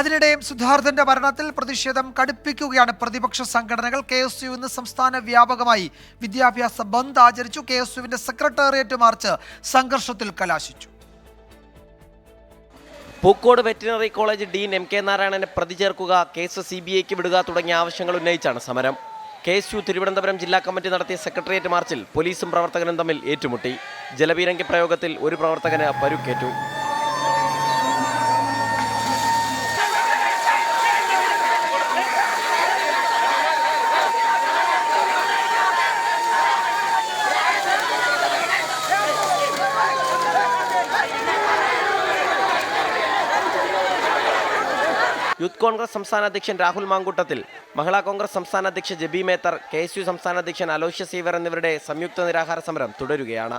അതിനിടെയും സിദ്ധാർത്ഥന്റെ മരണത്തിൽ പ്രതിഷേധം കടുപ്പിക്കുകയാണ് പ്രതിപക്ഷ സംഘടനകൾ. KSU ഇന്ന് സംസ്ഥാന വ്യാപകമായി വിദ്യാഭ്യാസ ബന്ദ് ആചരിച്ചു. KSUവിന്റെ സെക്രട്ടേറിയറ്റ് മാർച്ച് സംഘർഷത്തിൽ കലാശിച്ചു. Pookode veterinary college Dean MK നാരായണനെ പ്രതി ചേർക്കുക, കേസ് CBIക്ക് വിടുക തുടങ്ങിയ ആവശ്യങ്ങൾ ഉന്നയിച്ചാണ് സമരം. KSU തിരുവനന്തപുരം ജില്ലാ കമ്മിറ്റി നടത്തിയ സെക്രട്ടേറിയറ്റ് മാർച്ചിൽ പോലീസും പ്രവർത്തകരും തമ്മിൽ ഏറ്റുമുട്ടി. ജലപീരങ്കി പ്രയോഗത്തിൽ ഒരു പ്രവർത്തകന് പരുക്കേറ്റു. യൂത്ത് കോൺഗ്രസ് സംസ്ഥാന അധ്യക്ഷൻ രാഹുൽ മാങ്കൂട്ടത്തിൽ, മഹിളാ കോൺഗ്രസ് സംസ്ഥാന അധ്യക്ഷ ജബി മേത്തർ, KSU സംസ്ഥാന അധ്യക്ഷൻ അലോഷ്യസ് സീവർ എന്നിവരുടെ സംയുക്ത നിരാഹാര സമരം തുടരുകയാണ്.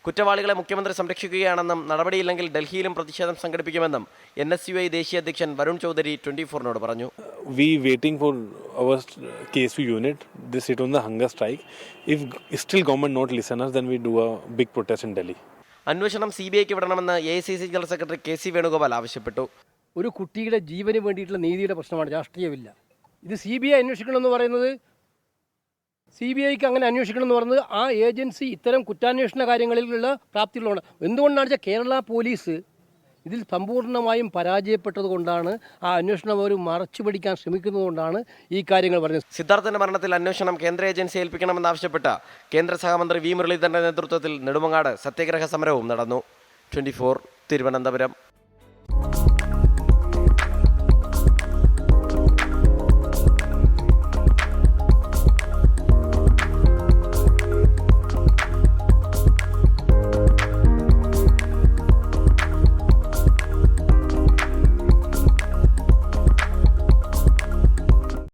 കുറ്റവാളികളെ മുഖ്യമന്ത്രി സംരക്ഷിക്കുകയാണെന്നും നടപടിയില്ലെങ്കിൽ ഡൽഹിയിലും പ്രതിഷേധം സംഘടിപ്പിക്കുമെന്നും NSUI ദേശീയ അധ്യക്ഷൻ വരുൺ ചൗധരി 24-നോട് പറഞ്ഞു. We waiting for our KSU unit. They sit on the hunger strike. If still government not listen us, then we do a big protest in Delhi. അന്വേഷണം CBIക്ക് വിടണമെന്ന് AICC general secretary KC Venugopal ആവശ്യപ്പെട്ടു. ഒരു കുട്ടിയുടെ ജീവന് വേണ്ടിയിട്ടുള്ള നീതിയുടെ പ്രശ്നമാണ്, രാഷ്ട്രീയമില്ല. ഇത് CBI അന്വേഷിക്കണമെന്ന് പറയുന്നത്, CBIക്ക് അങ്ങനെ അന്വേഷിക്കണമെന്ന് പറയുന്നത് ആ ഏജൻസി ഇത്തരം കുറ്റാന്വേഷണ കാര്യങ്ങളിലുള്ള പ്രാപ്തിയുള്ളതാണ്. എന്തുകൊണ്ടാണെന്ന് വെച്ചാൽ കേരള പോലീസ് ഇതിൽ സമ്പൂർണ്ണമായും പരാജയപ്പെട്ടത് കൊണ്ടാണ്, ആ അന്വേഷണം അവർ മറച്ചു പിടിക്കാൻ ശ്രമിക്കുന്നത് കൊണ്ടാണ് ഈ കാര്യങ്ങൾ പറഞ്ഞത്. സിദ്ധാർത്ഥന്റെ മരണത്തിൽ അന്വേഷണം കേന്ദ്ര ഏജൻസി ഏൽപ്പിക്കണമെന്നാവശ്യപ്പെട്ട കേന്ദ്ര സഹമന്ത്രി V മുരളീധരന്റെ നേതൃത്വത്തിൽ നെടുമങ്ങാട് സത്യാഗ്രഹ സമരവും നടന്നു. 24 തിരുവനന്തപുരം.